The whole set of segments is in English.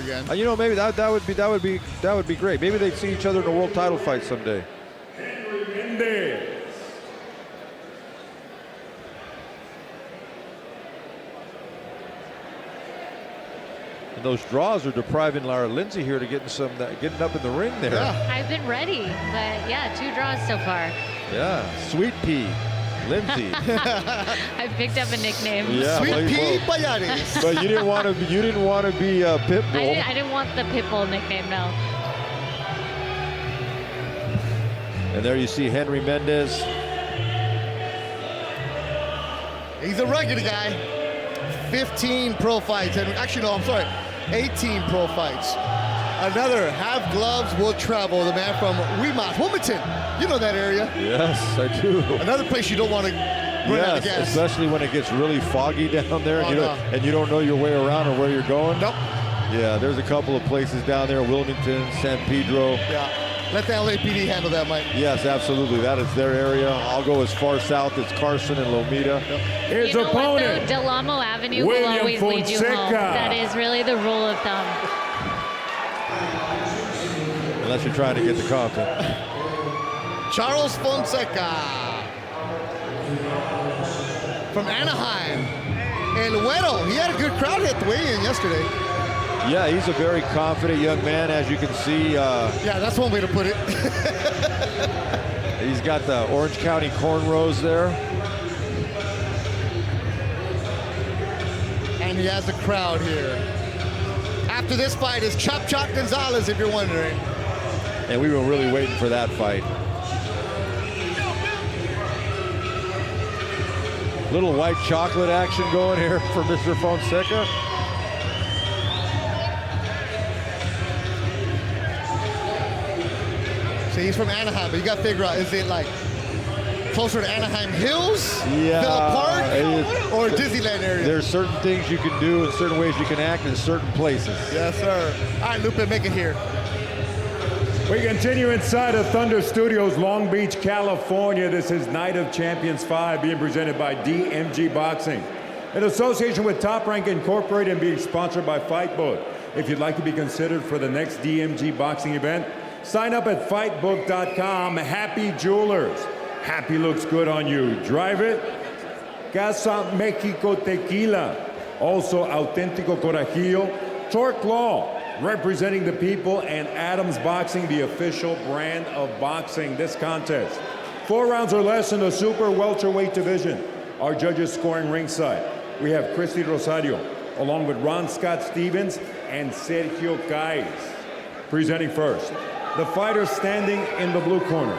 again. You know, maybe that would be great. Maybe they'd see each other in a world title fight someday. Henry Mendez. And those draws are depriving Lara Lindsay here to getting up in the ring there. Yeah. I've been ready, but yeah, 2 draws so far. Yeah, Sweet Pea, Lindsay. I picked up a nickname. Yeah, Sweet well, Pea Payares. but you didn't want to be Pitbull. I didn't want the Pitbull nickname, no. And there you see Henry Mendez. He's a rugged guy. 15 pro fights. And actually, no, I'm sorry. 18 pro fights. Another half gloves will travel. The man from Wilmington. You know that area. Yes, I do. Another place you don't want to run out of gas. Especially when it gets really foggy down there and you don't know your way around or where you're going. Nope. Yeah, there's a couple of places down there, Wilmington, San Pedro. Yeah. Let the LAPD handle that, Mike. Yes, absolutely. That is their area. I'll go as far south as Carson and Lomita. Yep. His opponent, Del Amo Avenue William will always lead you home. Fonseca. That is really the rule of thumb. Unless you're trying to get to Compton. Charles Fonseca. From Anaheim. El Güero. He had a good crowd at the weigh-in yesterday. Yeah, he's a very confident young man, as you can see. Yeah, that's one way to put it. He's got the Orange County cornrows there. And he has a crowd here. After this fight is Chop Chop Gonzalez, if you're wondering. And we were really waiting for that fight. Little white chocolate action going here for Mr. Fonseca. See, he's from Anaheim, but you got to figure out, is it like closer to Anaheim Hills, Yeah, Villa Park, or Disneyland area? There's certain things you can do and certain ways you can act in certain places. Yes, sir. All right, Lupe, make it here. we continue inside of Thunder Studios, Long Beach, California. This is Night of Champions 5 being presented by DMG Boxing, in association with Top Rank Incorporated and being sponsored by Fightbook. If you'd like to be considered for the next DMG Boxing event, sign up at fightbook.com. Happy Jewelers. Happy looks good on you. Drive it. Casa Mexico Tequila. Also Auténtico Corajillo. Torque Law, representing the people, and Adams Boxing, the official brand of boxing this contest. 4 rounds or less in the super welterweight division. Our judges scoring ringside. We have Christy Rosario, along with Ron Scott Stevens and Sergio Caiz. Presenting first, the fighter standing in the blue corner.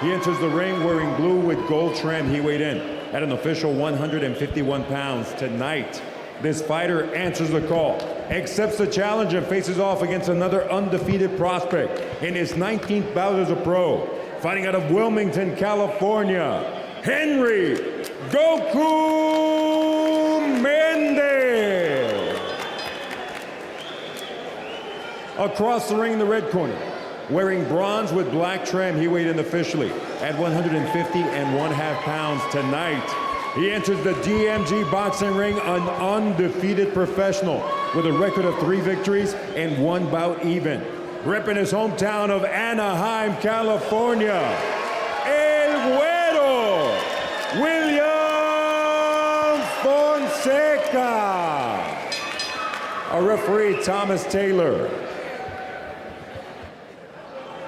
He enters the ring wearing blue with gold trim. He weighed in at an official 151 pounds tonight. This fighter answers the call, accepts the challenge, and faces off against another undefeated prospect in his 19th bout as a pro. Fighting out of Wilmington, California, Henry Goku Mendez. Across the ring in the red corner, wearing bronze with black trim, he weighed in officially at 150.5 pounds tonight. He enters the DMG boxing ring an undefeated professional with a record of 3 victories and 1 bout even. Repping his hometown of Anaheim, California, El Güero, William Fonseca. Our referee, Thomas Taylor.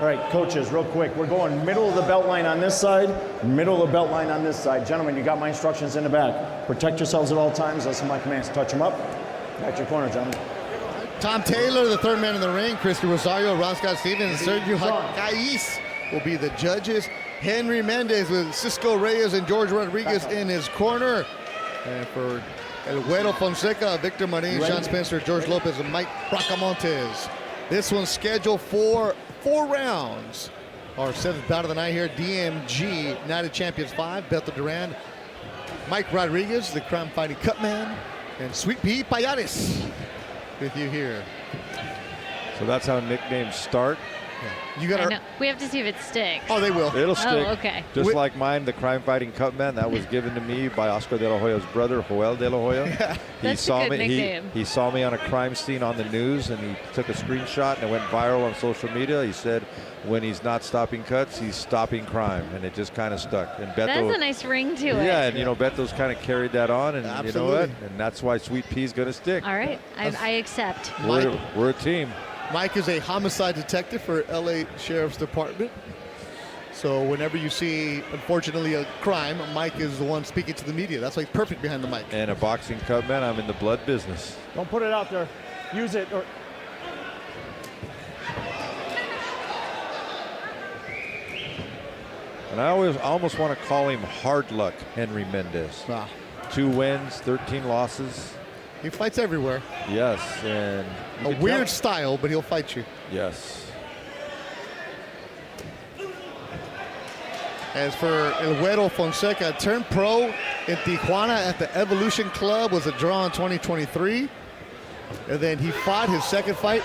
All right, coaches, real quick. We're going middle of the belt line on this side, middle of the belt line on this side. Gentlemen, you got my instructions in the back. Protect yourselves at all times. Listen to my commands. Touch them up. Back to your corner, gentlemen. Tom Taylor, the third man in the ring. Christy Rosario, Ron Scott Stevens, and Sergio Caiz will be the judges. Henry Mendez with Cisco Reyes and George Rodriguez in his corner. And for El Güero Fonseca, Victor Marin, Sean Spencer, George Lopez, and Mike Bracamontes. This one's scheduled for 4 rounds. Our 7th bout of the night here, DMG Night of Champions 5, Beto Duran, Mike Rodriguez, the crime fighting cut man, and Sweet Pea Payares with you here. So that's how nicknames start. You I know. got to. We have to see if it sticks. Oh, they will. It'll stick. Oh, okay. Just Wi- like mine, the Crime Fighting Cup man, that was given to me by Oscar De La Hoya's brother, Joel De La Hoya. That's a good nickname. He saw me on a crime scene on the news, and he took a screenshot, and it went viral on social media. He said, when he's not stopping cuts, he's stopping crime, and it just kind of stuck. And Beto, That's a nice ring to it. yeah, and you know, Beto's kind of carried that on, and you know what? Absolutely. And that's why Sweet Pea's going to stick. All right. I accept. We're a team. Mike is a homicide detective for LA Sheriff's Department. So whenever you see, unfortunately, a crime, Mike is the one speaking to the media. That's why he's perfect behind the mic. And a boxing cup man, I'm in the blood business. Don't put it out there. Use it. Or And I almost want to call him hard luck Henry Mendez. Ah, 2 wins, 13 losses. he fights everywhere. Yes, and you A can weird tell- style, but he'll fight you. Yes. As for El Güero Fonseca, turned pro in Tijuana at the Evolution Club, was a draw in 2023. And then he fought his second fight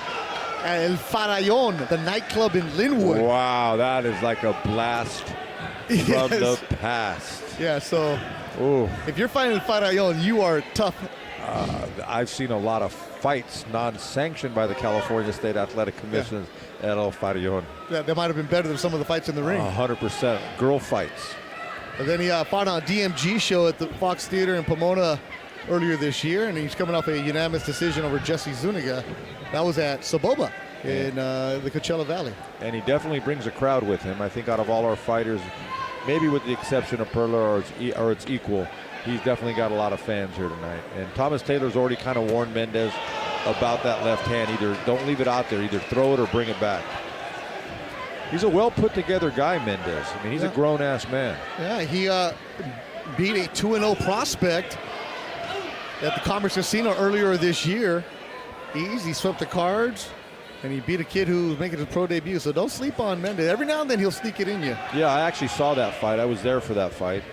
at El Farallon, the nightclub in Linwood. Wow, that is like a blast from the Yes. past. Yeah, so Ooh, if you're fighting El Farallon, you are tough. I've seen a lot of fights non-sanctioned by the California State Athletic Commission at El Farallon. Yeah, that might have been better than some of the fights in the ring. 100%. Girl fights. And then he fought on a DMG show at the Fox Theater in Pomona earlier this year, and he's coming off a unanimous decision over Jesse Zuniga. That was at Saboba in the Coachella Valley. And he definitely brings a crowd with him. I think out of all our fighters, maybe with the exception of Perla or its equal, he's definitely got a lot of fans here tonight. And Thomas Taylor's already kind of warned Mendez about that left hand. Either don't leave it out there, either throw it or bring it back. He's a well put together guy, Mendez. I mean, he's a grown ass man. Yeah, he beat a 2-0 prospect at the Commerce Casino earlier this year. He swept the cards, and he beat a kid who was making his pro debut. So don't sleep on Mendez. Every now and then he'll sneak it in you. Yeah, I actually saw that fight. I was there for that fight.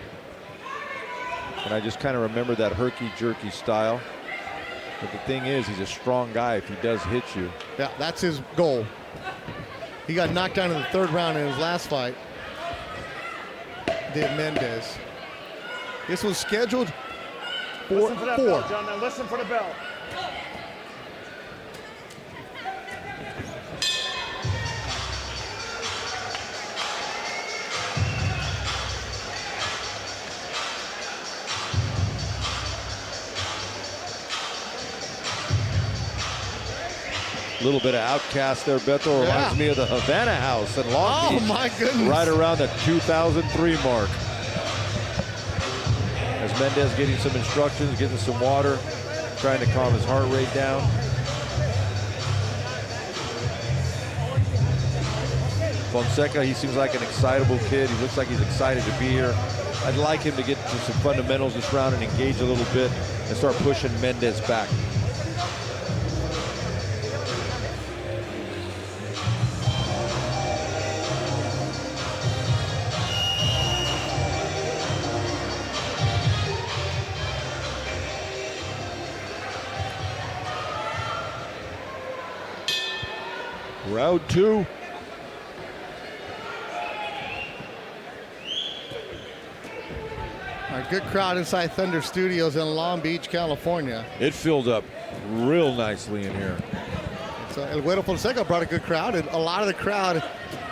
And I just kind of remember that herky-jerky style. But the thing is, he's a strong guy if he does hit you. Yeah, that's his goal. He got knocked down in the third round in his last fight. Did Mendez. This was scheduled for listen for that 4. bell, gentlemen. Listen for the bell. A little bit of outcast there, Beto. Reminds me of the Havana House in Long Beach. Oh my goodness. Right around the 2003 mark. As Mendez getting some instructions, getting some water, trying to calm his heart rate down. Fonseca, he seems like an excitable kid. He looks like he's excited to be here. I'd like him to get to some fundamentals this round and engage a little bit and start pushing Mendez back. Round 2. A good crowd inside Thunder Studios in Long Beach, California. It filled up real nicely in here. So El Güero Fonseca brought a good crowd, and a lot of the crowd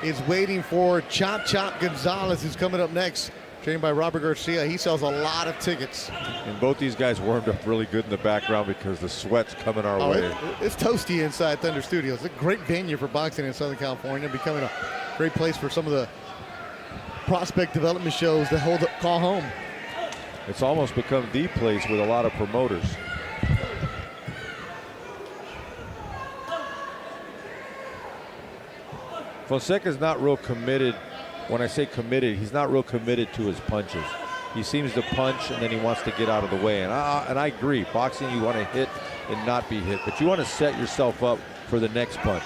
is waiting for Chop Chop Gonzalez, who's coming up next, trained by Robert Garcia. He sells a lot of tickets. And both these guys warmed up really good in the background because the sweat's coming our way. It's toasty inside Thunder Studios. It's a great venue for boxing in Southern California, becoming a great place for some of the prospect development shows that call home. It's almost become the place with a lot of promoters. Fonseca's not real committed. When I say committed, he's not real committed to his punches. He seems to punch and then he wants to get out of the way. And I agree. Boxing, you want to hit and not be hit, but you want to set yourself up for the next punch.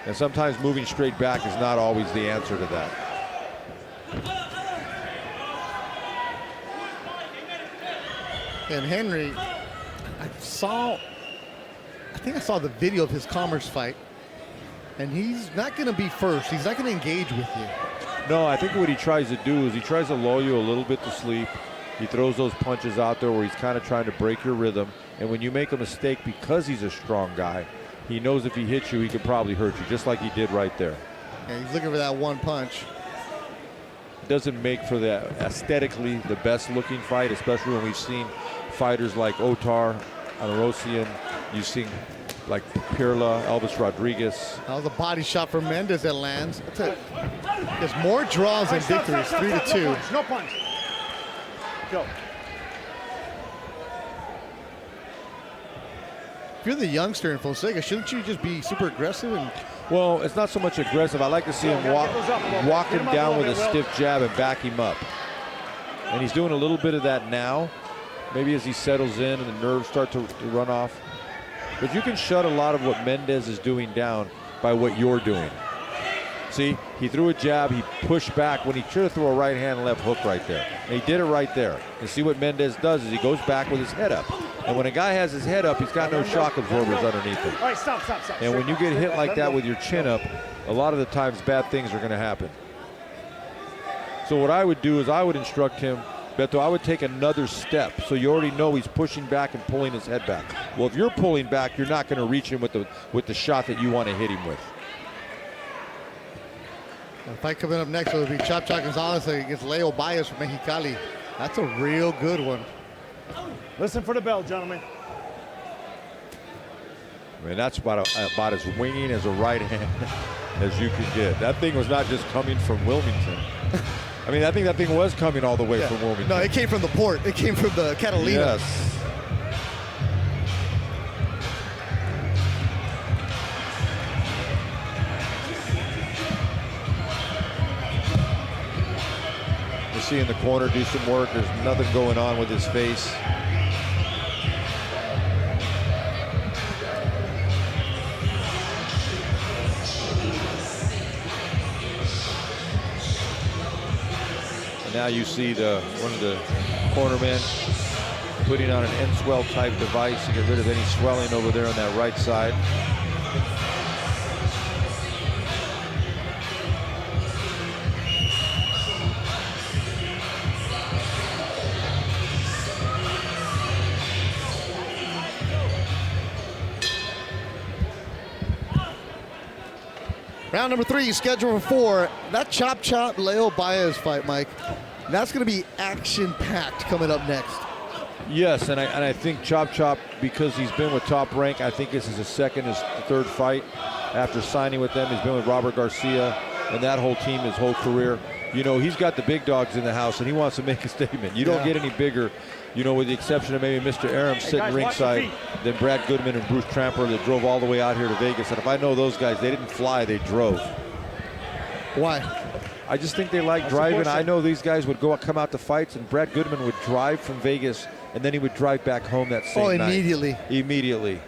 And sometimes moving straight back is not always the answer to that. And Henry, I think I saw the video of his Commerce fight. And he's not going to be first. He's not going to engage with you. No, I think what he tries to do is he tries to lull you a little bit to sleep. He throws those punches out there where he's kind of trying to break your rhythm. And when you make a mistake because he's a strong guy, he knows if he hits you, he could probably hurt you, just like he did right there. Yeah, he's looking for that one punch. Doesn't make for the aesthetically the best looking fight, especially when we've seen fighters like Otar, Anarosian, you've seen like Pirla, Elvis Rodriguez. That was a body shot from Mendez that lands. That's it. There's more draws than victories, 3-2. No punch. Go. If you're the youngster in Fonseca, shouldn't you just be super aggressive? And Well, it's not so much aggressive. I like to see him walk him down with a stiff jab and back him up. And he's doing a little bit of that now. Maybe as he settles in and the nerves start to run off. But you can shut a lot of what Mendez is doing down by what you're doing. See, he threw a jab, he pushed back when he should have threw a right hand left hook right there. And he did it right there. And see what Mendez does is he goes back with his head up. And when a guy has his head up, he's got no shock absorbers underneath him. All right, stop. And when you get hit like that with your chin up, a lot of the times bad things are going to happen. So what I would do is I would instruct him, Beto, I would take another step. So you already know he's pushing back and pulling his head back. Well, if you're pulling back, you're not going to reach him with the shot that you want to hit him with. the fight coming up next will be Chop Chop Gonzalez against Leo Baez from Mexicali. That's a real good one. Listen for the bell, gentlemen. I mean, that's about as winging as a right hand as you can get. That thing was not just coming from Wilmington. I mean, I think that thing was coming all the way from Wilmington. No, it came from the port. It came from the Catalina. Yes. You see in the corner do some work. There's nothing going on with his face. Now you see one of the cornermen putting on an end swell type device to get rid of any swelling over there on that right side. Round number 3, scheduled for 4. That Chop Chop Leo Baez fight, Mike. That's going to be action-packed coming up next. Yes, and I think Chop Chop, because he's been with Top Rank, I think this is his third fight after signing with them. He's been with Robert Garcia and that whole team his whole career. You know, he's got the big dogs in the house, and he wants to make a statement. You don't get any bigger, you know, with the exception of maybe Mr. Aram sitting ringside, than Brad Goodman and Bruce Tramper that drove all the way out here to Vegas. And if I know those guys, they didn't fly, they drove. Why? I just think they like driving. I know these guys would come out to fights, and Brad Goodman would drive from Vegas, and then he would drive back home that same night. Immediately. Immediately.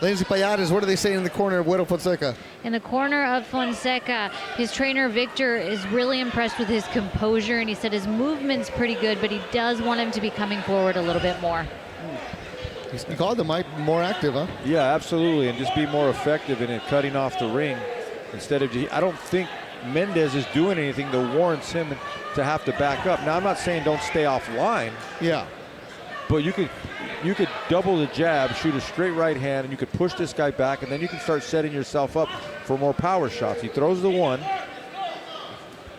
Lindsay Payares, what are they saying in the corner of William Fonseca? In the corner of Fonseca, his trainer Victor is really impressed with his composure, and he said his movement's pretty good, but he does want him to be coming forward a little bit more. He called them more active, huh? Yeah, absolutely, and just be more effective in it, cutting off the ring instead of. I don't think Mendez is doing anything that warrants him to have to back up. Now, I'm not saying don't stay offline. Yeah. But you could double the jab, shoot a straight right hand, and you could push this guy back, and then you can start setting yourself up for more power shots. He throws the one,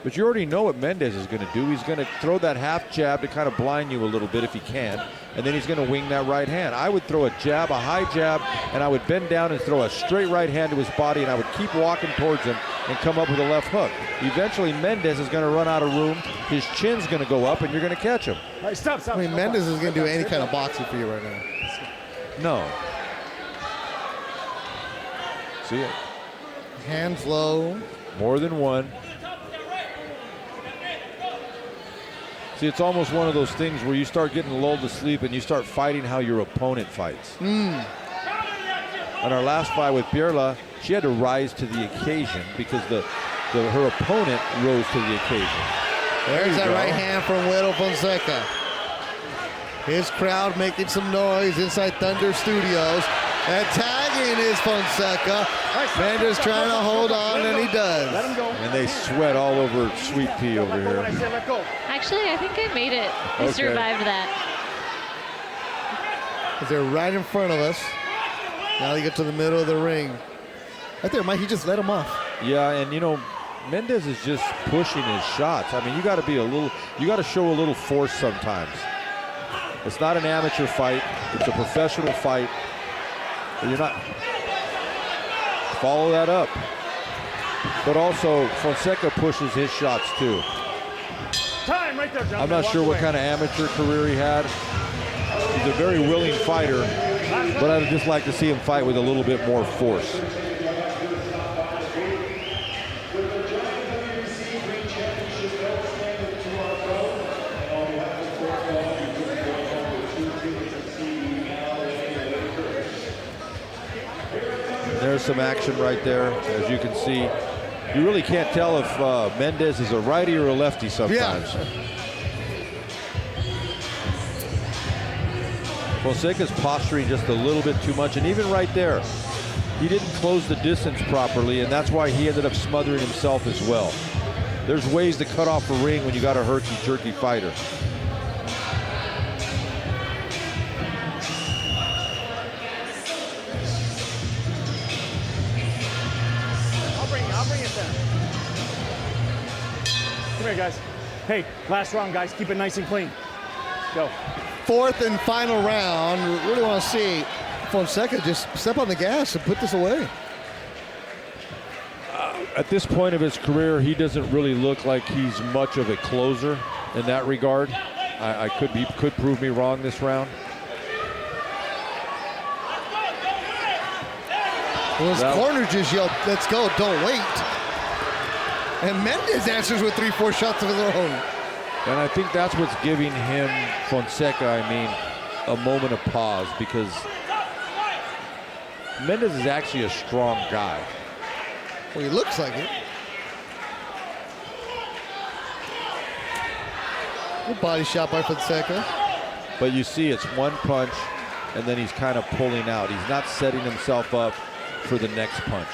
but you already know what Mendez is going to do. He's going to throw that half jab to kind of blind you a little bit if he can, and then he's going to wing that right hand. I would throw a jab, a high jab, and I would bend down and throw a straight right hand to his body, and I would keep walking towards him and come up with a left hook. Eventually, Mendez is going to run out of room. His chin's going to go up, and you're going to catch him. All right, stop. I mean, Mendez is going to do any kind of boxing for you right now. No. See it. Hands low. More than one. See, it's almost one of those things where you start getting lulled to sleep and you start fighting how your opponent fights. On our last fight with Pirla, she had to rise to the occasion because her opponent rose to the occasion. There's that right hand from William Fonseca. His crowd making some noise inside Thunder Studios. And tagging is Fonseca. Mendez trying to hold on, and he does. Let him go. And they sweat all over Sweet Pea over Let go when I here. say let go. Actually, I think I made it. I Okay. survived that. They're right in front of us. Now they get to the middle of the ring. Right there, Mike, he just let him off. Yeah, and you know, Mendez is just pushing his shots. I mean, you got to be a little, you got to show a little force sometimes. It's not an amateur fight. It's a professional fight. You're not, follow that up. But also, Fonseca pushes his shots too. Time right there, gentlemen. I'm not sure what kind of amateur career he had. He's a very willing fighter, but I'd just like to see him fight with a little bit more force. There's some action right there, as you can see. You really can't tell if Mendez is a righty or a lefty sometimes. Yeah. Fonseca's posturing just a little bit too much, and even right there, he didn't close the distance properly, and that's why he ended up smothering himself as well. There's ways to cut off a ring when you got a herky-jerky fighter. I'll bring it down. Come here, guys. Hey, last round, guys. Keep it nice and clean. Go. Fourth and final round. Really want to see Fonseca just step on the gas and put this away. At this point of his career, he doesn't really look like he's much of a closer in that regard. He could prove me wrong this round. Well, his corner just yelled, "Let's go, don't wait." And Mendez answers with 3-4 shots of his own. And I think that's what's giving him, Fonseca, a moment of pause, because Mendez is actually a strong guy. Well, he looks like it. Good body shot by Fonseca. But you see it's one punch, and then he's kind of pulling out. He's not setting himself up for the next punch.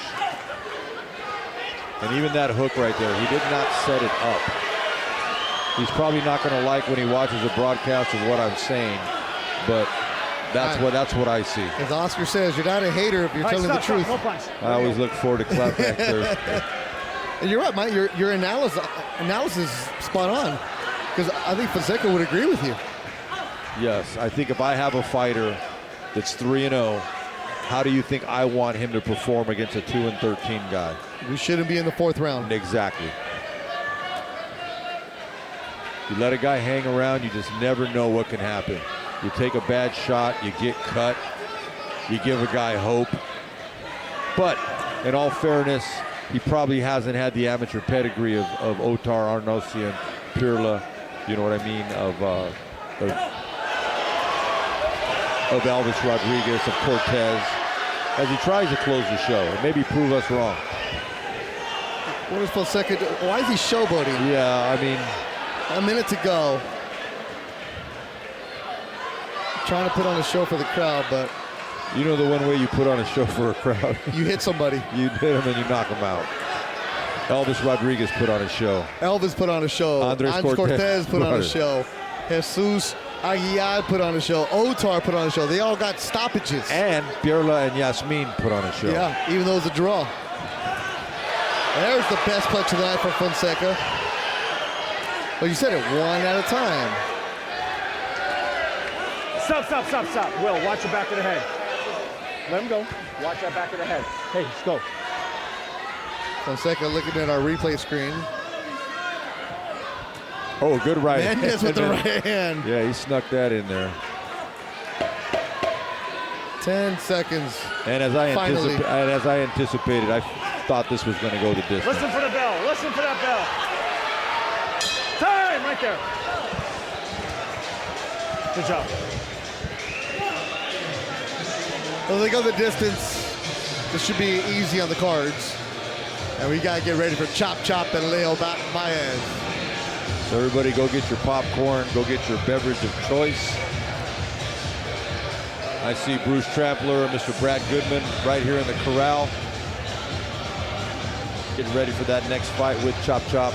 And even that hook right there, he did not set it up. He's probably not going to like when he watches a broadcast of what I'm saying, but that's what I see. As Oscar says, you're not a hater if you're telling the truth. No punch. I always look forward to Clapback Thursday. And you're right, Mike. Your analysis is spot on, because I think Fonseca would agree with you. Yes, I think if I have a fighter that's 3-0, how do you think I want him to perform against a 2-13 guy? We shouldn't be in the fourth round. Exactly. You let a guy hang around, you just never know what can happen. You take a bad shot, you get cut, you give a guy hope. But in all fairness, he probably hasn't had the amateur pedigree of Otar, Arnosian, Pirla, you know what I mean, of Elvis Rodriguez, of Cortez, as he tries to close the show and maybe prove us wrong. What is Fonseca do? Why is he showboating? Yeah, I mean, a minute to go. Trying to put on a show for the crowd, but you know the one way you put on a show for a crowd? You hit somebody. You hit him and you knock him out. Elvis Rodriguez put on a show. Elvis put on a show. Andres Cortez put on a show. Jesus Aguilar put on a show. Otar put on a show. They all got stoppages. And Pirla and Yasmin put on a show. Yeah, even though it's a draw. There's the best punch of the night for Fonseca. Well, you said it, one at a time. Stop. Will, watch the back of the head. Let him go. Watch that back of the head. Hey, let's go. Fonseca looking at our replay screen. Oh, good right. Mendez with the right hand. Yeah, he snuck that in there. 10 seconds. And as I anticipated, I thought this was going to go the distance. Listen for the bell. Listen for that bell. Time right there. Good job. Well, they go the distance. This should be easy on the cards. And we got to get ready for Chop Chop and Leo Baez. So everybody go get your popcorn, go get your beverage of choice. I see Bruce Trampler and Mr. Brad Goodman right here in the corral, getting ready for that next fight with Chop Chop.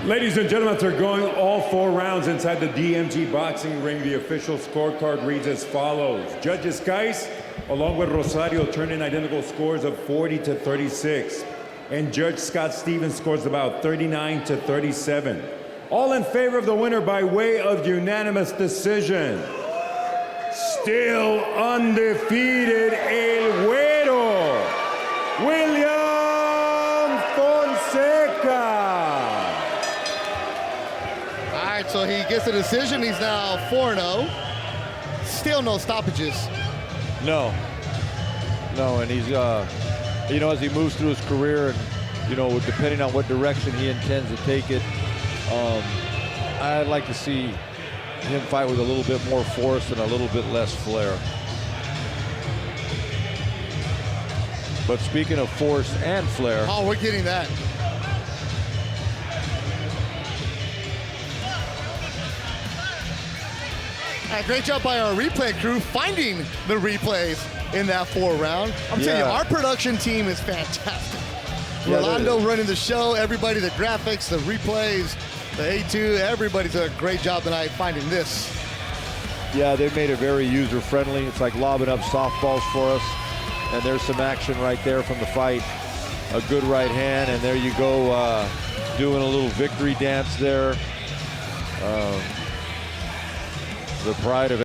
Ladies and gentlemen, they're going all 4 rounds inside the DMG Boxing ring. The official scorecard reads as follows. Judges Geis, along with Rosario, turned in identical scores of 40-36. And Judge Scott Stevens scores about 39-37. All in favor of the winner by way of unanimous decision. Still undefeated, El Güero, William Fonseca. So he gets a decision. He's now 4-0. Still no stoppages. No, and he's, you know, as he moves through his career and, you know, depending on what direction he intends to take it, I'd like to see him fight with a little bit more force and a little bit less flair. But speaking of force and flair. Oh, we're getting that. Great job by our replay crew finding the replays in that 4 round. I'm telling you, our production team is fantastic. Yeah, Rolando running the show, everybody, the graphics, the replays, the A2, everybody's done a great job tonight finding this. Yeah, they made it very user-friendly. It's like lobbing up softballs for us. And there's some action right there from the fight. A good right hand, and there you go, doing a little victory dance there. The pride of